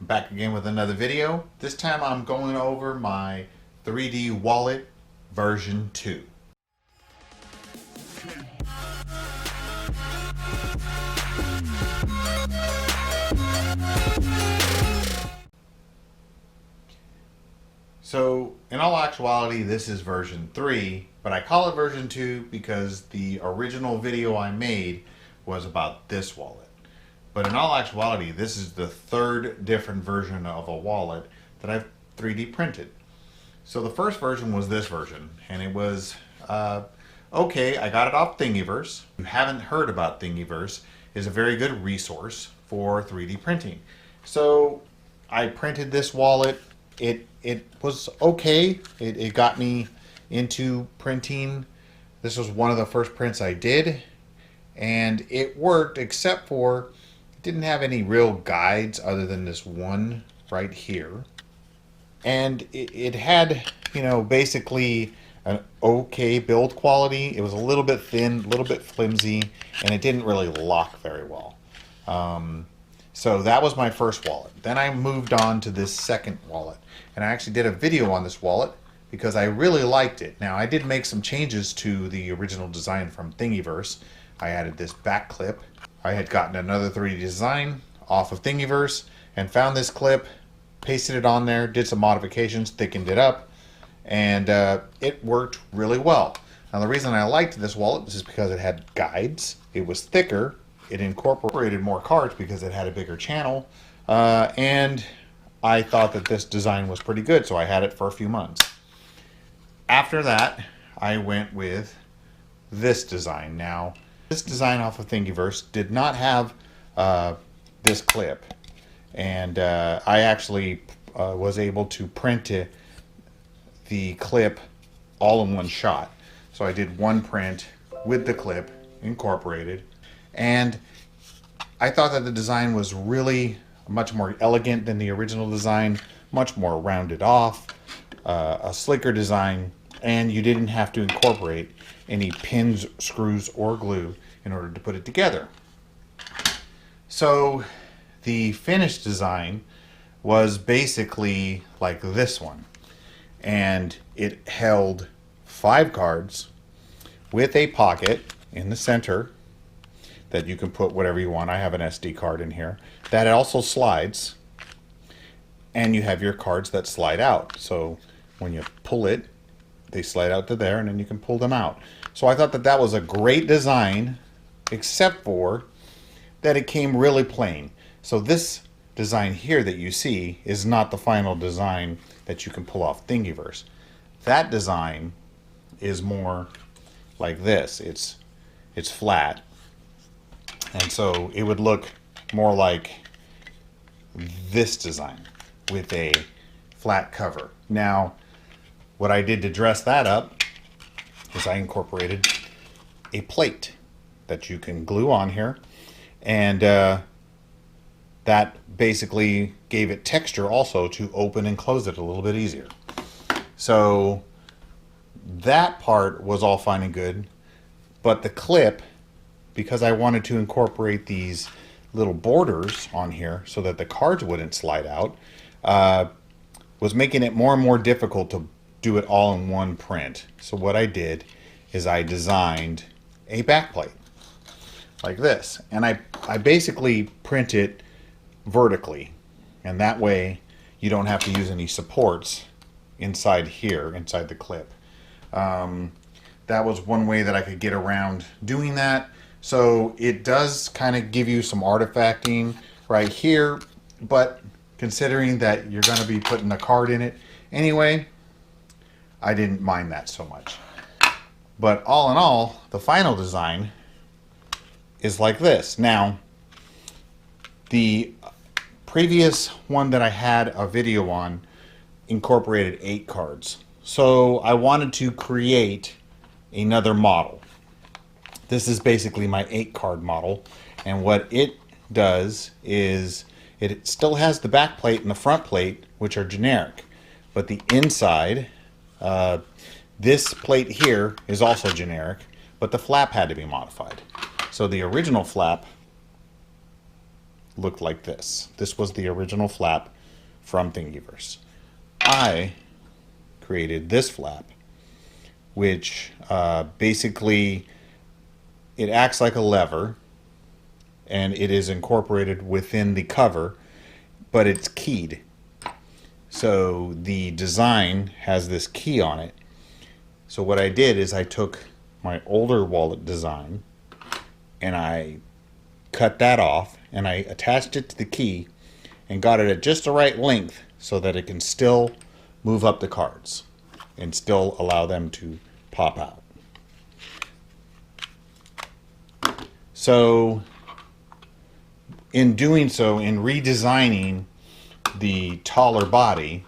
I'm back again with another video. This time I'm going over my 3D wallet version 2. So in all actuality this is version 3, but I call it version 2 because the original video I made was about this wallet. But in all actuality, this is the third different version of a wallet that I've 3D printed. So the first version was this version, and it was okay. I got it off Thingiverse. If you haven't heard about Thingiverse, is a very good resource for 3D printing. So I printed this wallet. It was okay. It got me into printing. This was one of the first prints I did, and it worked except for didn't have any real guides other than this one right here. And it had, you know, basically an okay build quality. It was a little bit thin, a little bit flimsy, and it didn't really lock very well. So that was my first wallet. Then I moved on to this second wallet. And I actually did a video on this wallet because I really liked it. Now, I did make some changes to the original design from Thingiverse. I added this back clip. I had gotten another 3D design off of Thingiverse and found this clip, pasted it on there, did some modifications, thickened it up, and it worked really well. Now the reason I liked this wallet is because it had guides, it was thicker, it incorporated more cards because it had a bigger channel, and I thought that this design was pretty good, so I had it for a few months. After that, I went with this design. Now, this design off of Thingiverse did not have this clip, and I actually was able to print the clip all in one shot. So I did one print with the clip incorporated, and I thought that the design was really much more elegant than the original design, much more rounded off, a slicker design, and you didn't have to incorporate any pins, screws, or glue in order to put it together. So the finished design was basically like this one, and it held 5 cards with a pocket in the center that you can put whatever you want. I have an SD card in here that also slides, and you have your cards that slide out. So when you pull it, they slide out to there, and then you can pull them out. So I thought that that was a great design, except for that it came really plain. So this design here that you see is not the final design that you can pull off Thingiverse. That design is more like this. It's flat, and so it would look more like this design with a flat cover. Now, what I did to dress that up is I incorporated a plate that you can glue on here, and that basically gave it texture also to open and close it a little bit easier. So that part was all fine and good, but the clip, because I wanted to incorporate these little borders on here so that the cards wouldn't slide out, was making it more and more difficult to do it all in one print. So what I did is I designed a back plate like this, and I basically print it vertically, and that way you don't have to use any supports inside here, inside the clip. That was one way that I could get around doing that. So it does kind of give you some artifacting right here, but considering that you're going to be putting a card in it anyway, I didn't mind that so much. But all in all, the final design is like this. Now, the previous one that I had a video on incorporated 8 cards. So I wanted to create another model. This is basically my 8 card model, and what it does is it still has the back plate and the front plate, which are generic, but the inside, this plate here is also generic, but the flap had to be modified. So the original flap looked like this. This was the original flap from Thingiverse. I created this flap, which basically it acts like a lever, and it is incorporated within the cover, but it's keyed. So the design has this key on it. So what I did is I took my older wallet design and I cut that off and I attached it to the key and got it at just the right length so that it can still move up the cards and still allow them to pop out. So in doing so, in redesigning the taller body,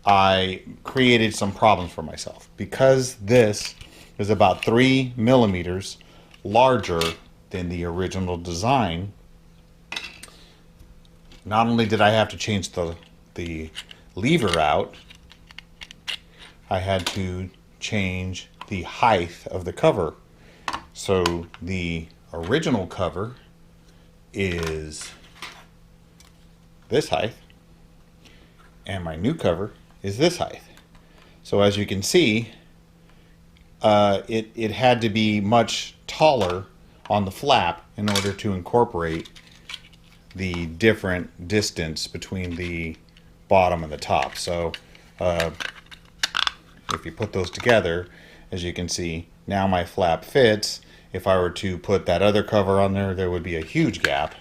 I created some problems for myself because this is about 3 millimeters larger than the original design. Not only did I have to change the lever out, I had to change the height of the cover. So the original cover is this height, and my new cover is this height. So as you can see, it had to be much taller on the flap in order to incorporate the different distance between the bottom and the top. So if you put those together, as you can see, now my flap fits. If I were to put that other cover on there, there would be a huge gap,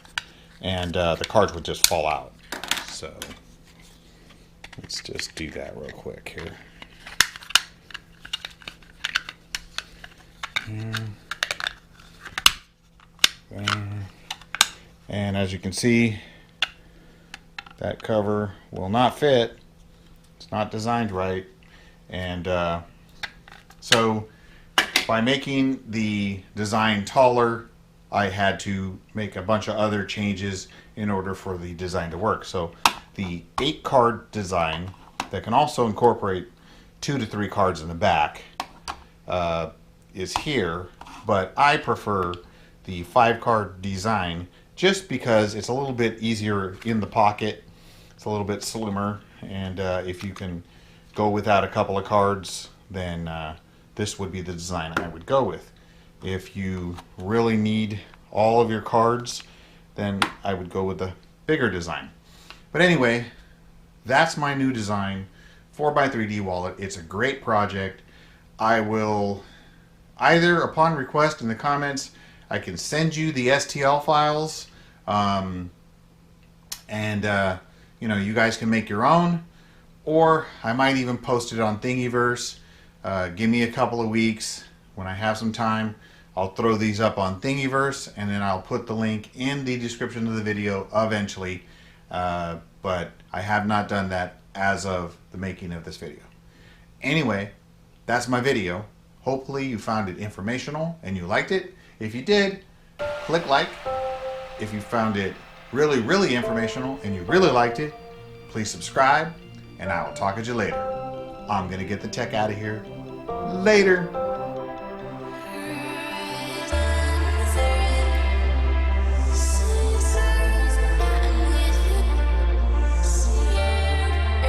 and the cards would just fall out. So let's just do that real quick here. And as you can see, that cover will not fit. It's not designed right. And so by making the design taller, I had to make a bunch of other changes in order for the design to work. So the 8-card design that can also incorporate 2 to 3 cards in the back is here, but I prefer the 5-card design just because it's a little bit easier in the pocket. It's a little bit slimmer, and if you can go without a couple of cards, then this would be the design I would go with. If you really need all of your cards, then I would go with the bigger design. But anyway, that's my new design, 4x3D wallet. It's a great project. I will either, upon request in the comments, I can send you the STL files, you know, you guys can make your own, or I might even post it on Thingiverse. Give me a couple of weeks. When I have some time, I'll throw these up on Thingiverse, and then I'll put the link in the description of the video eventually. But I have not done that as of the making of this video. Anyway, that's my video. Hopefully you found it informational and you liked it. If you did, click like. If you found it really, really informational and you really liked it, please subscribe, and I will talk to you later. I'm gonna get the tech out of here. Later.